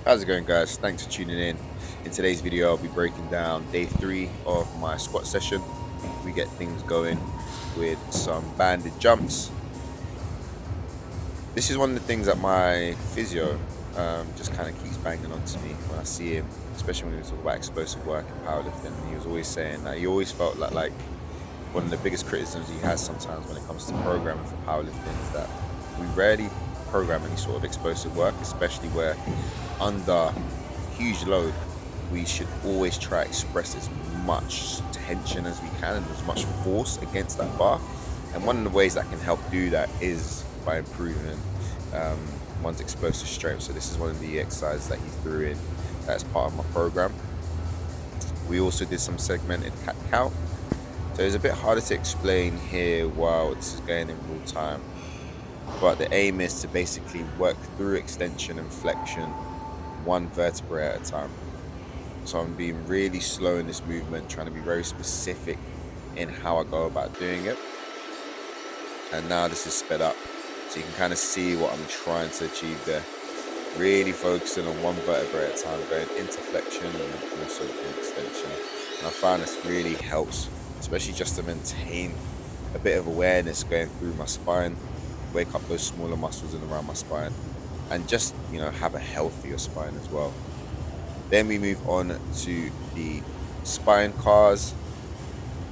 How's it going, guys? Thanks for tuning in. In today's video, I'll be breaking down day 3 of my squat session. We get things going with some banded jumps. This is one of the things that my physio just kind of keeps banging on to me when I see him, especially when we talk about explosive work and powerlifting. And he was always saying that he always felt like one of the biggest criticisms he has sometimes when it comes to programming for powerlifting is that we rarely program any sort of explosive work, especially where under huge load we should always try to express as much tension as we can and as much force against that bar. And one of the ways that can help do that is by improving one's explosive strength. So this is one of the exercises that he threw in as part of my program. We also did some segmented cat-cow. So it's a bit harder to explain here while this is going in real time. But the aim is to basically work through extension and flexion one vertebrae at a time. So I'm being really slow in this movement, trying to be very specific in how I go about doing it. And now this is sped up. So you can kind of see what I'm trying to achieve there. Really focusing on one vertebrae at a time, going into flexion and also in extension. And I find this really helps, especially just to maintain a bit of awareness going through my spine, wake up those smaller muscles in around my spine, and just, have a healthier spine as well. Then we move on to the spine cars,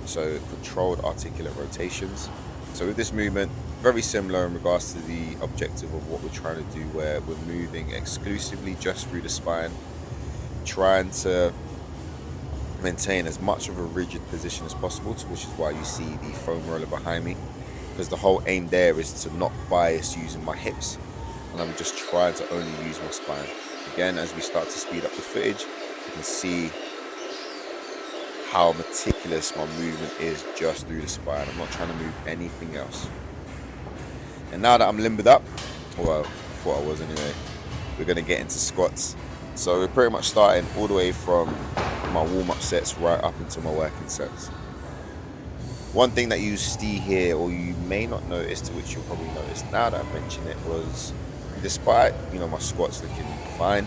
so controlled articulate rotations. So with this movement, very similar in regards to the objective of what we're trying to do, where we're moving exclusively just through the spine, trying to maintain as much of a rigid position as possible, which is why you see the foam roller behind me, because the whole aim there is to not bias using my hips, and I'm just trying to only use my spine. Again, as we start to speed up the footage, you can see how meticulous my movement is just through the spine. I'm not trying to move anything else. And now that I'm limbered up, well, I thought I was anyway, we're going to get into squats. So we're pretty much starting all the way from my warm-up sets right up into my working sets. One thing that you see here, or you may not notice, to which you'll probably notice now that I mention it, was despite my squats looking fine,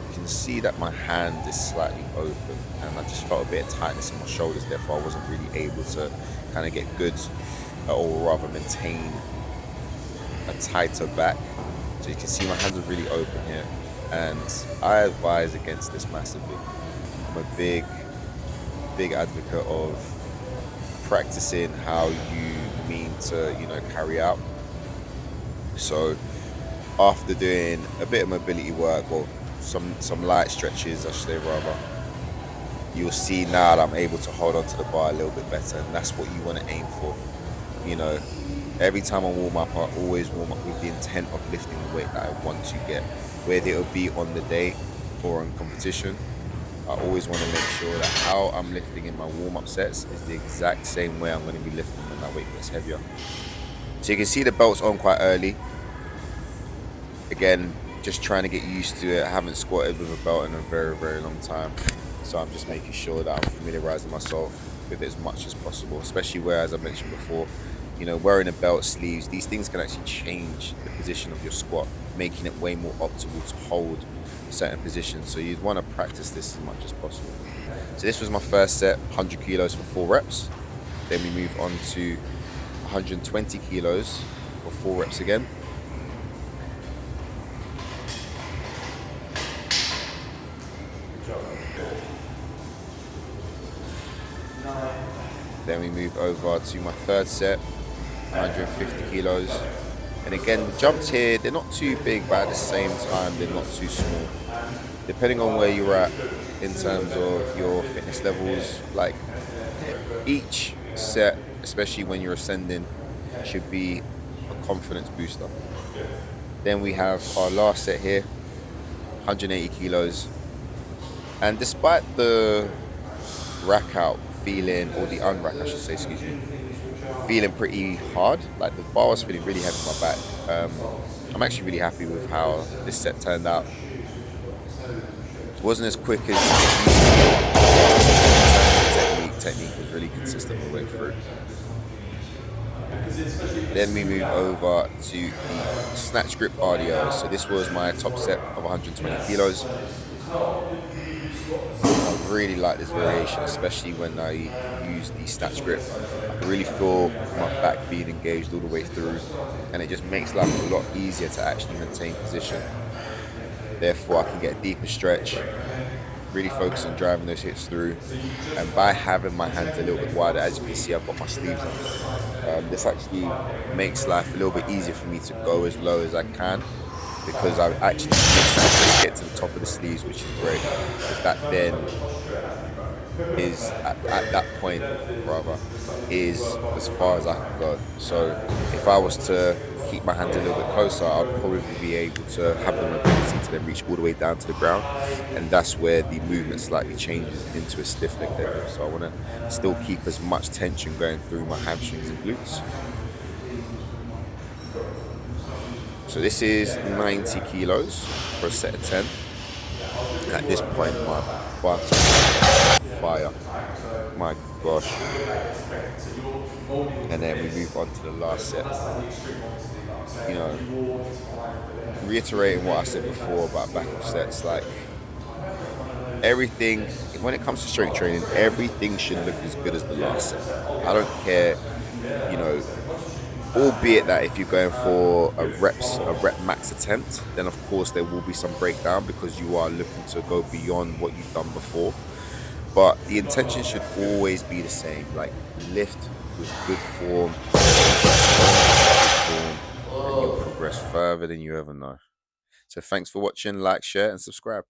you can see that my hand is slightly open, and I just felt a bit of tightness in my shoulders. Therefore, I wasn't really able to kind of get good, or rather maintain a tighter back. So you can see my hands are really open here, and I advise against this massively. I'm a big advocate of practicing how you mean to carry out. So after doing a bit of mobility work, or some light stretches I should say rather, you'll see now that I'm able to hold on to the bar a little bit better, and that's what you want to aim for. Every time I warm up, I always warm up with the intent of lifting the weight that I want to get, whether it'll be on the day or on competition. I always want to make sure that how I'm lifting in my warm-up sets is the exact same way I'm going to be lifting when that weight gets heavier. So you can see the belt's on quite early. Again, just trying to get used to it. I haven't squatted with a belt in a very, very long time. So I'm just making sure that I'm familiarizing myself with it as much as possible, especially where, as I mentioned before, wearing a belt, sleeves, these things can actually change the position of your squat, making it way more optimal to hold certain positions. So you'd want to practice this as much as possible. So this was my first set, 100 kilos for 4 reps. Then we move on to 120 kilos for 4 reps again. Then we move over to my third set, 150 kilos. And again, the jumps here, they're not too big, but at the same time, they're not too small. Depending on where you're at in terms of your fitness levels, like each set, especially when you're ascending, should be a confidence booster. Then we have our last set here, 180 kilos. And despite the rack out feeling, or the unrack I should say, excuse me, feeling pretty hard, like the bar was feeling really heavy on my back. I'm actually really happy with how this set turned out. It wasn't as quick as technique was really consistent all the way through. Then we move over to the snatch grip RDLs. So this was my top set of 120 kilos. I really like this variation, especially when I use the snatch grip. I can really feel my back being engaged all the way through, and it just makes life a lot easier to actually maintain position. Therefore, I can get a deeper stretch, really focus on driving those hits through. And by having my hands a little bit wider, as you can see, I've got my sleeves on. This actually makes life a little bit easier for me to go as low as I can, because I actually just get to the top of the sleeves, which is great, because that then is at that point rather is as far as I can go. So if I was to keep my hands a little bit closer, I'd probably be able to have the mobility to then reach all the way down to the ground, and that's where the movement slightly changes into a stiff leg deadlift. So I want to still keep as much tension going through my hamstrings and glutes. So this is 90 kilos for a set of 10. At this point, my butt fire. My gosh. And then we move on to the last set. You know, reiterating what I said before about back off sets, like everything, when it comes to strength training, everything should look as good as the last set. I don't care, you know, albeit that if you're going for a rep max attempt, then of course there will be some breakdown because you are looking to go beyond what you've done before. But the intention should always be the same, like lift with good form, and you'll progress further than you ever know. So thanks for watching, like, share, and subscribe.